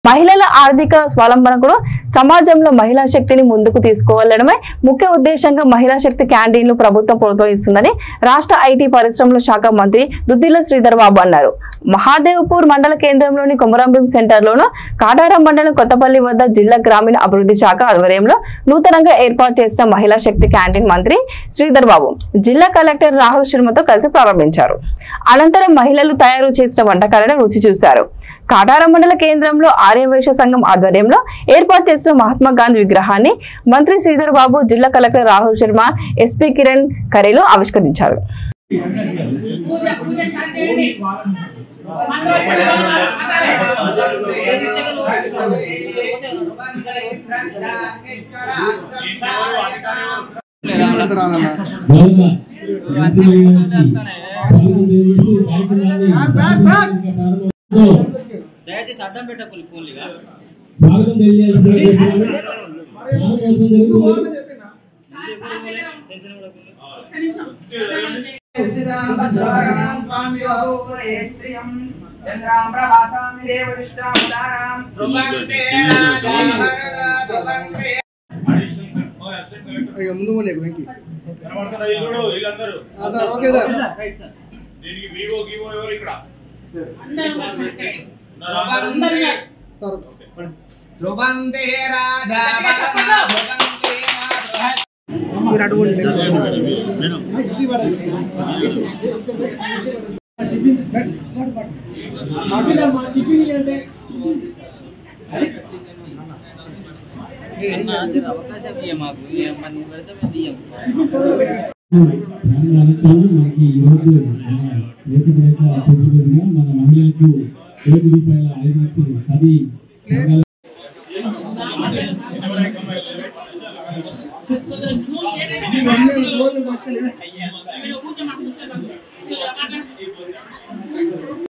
మహిళల ఆర్థిక స్వావలంబనకు సమాజంలో మహిళా శక్తిని ముందుకు తీసుకువెళ్లడమే ముఖ్య ఉద్దేశంగా మహిళా శక్తి క్యాంటీన్లు ప్రభుత్వం ప్రోత్సహిస్తుందని రాష్ట్ర ఐటీ పరిశ్రమల శాఖ మంత్రి దుద్దిల శ్రీధర్ బాబు అన్నారు. మహాదేవ్పూర్ మండల కేంద్రంలోని కొమరంభీం సెంటర్లోను కాటారం మండలం కొత్తపల్లి వద్ద జిల్లా గ్రామీణ అభివృద్ధి శాఖ ఆధ్వర్యంలో నూతనంగా ఏర్పాటు చేసిన మహిళా శక్తి క్యాంటీన్ మంత్రి శ్రీధర్ బాబు జిల్లా కలెక్టర్ రాహుల్ శర్మతో కలిసి ప్రారంభించారు. అనంతరం మహిళలు తయారు చేసిన వంటకాలను రుచి చూశారు. కాటారం మండల కేంద్రంలో ఆర్యవైశ్య సంఘం ఆధ్వర్యంలో ఏర్పాటు చేసిన మహాత్మా గాంధీ విగ్రహాన్ని మంత్రి శ్రీధర్ బాబు జిల్లా కలెక్టర్ రాహుల్ శర్మ ఎస్పీ కిరణ్ ఖరేలు ఆవిష్కరించారు. దయచేసి అడ్డం పెట్టకులు ఫోన్లుగా స్వాగతం తెలియజేయాలి. ముందు అవకాశం మాకు పెడితే మనకి ఈరోజు మన మహిళలకు ₹5,10,10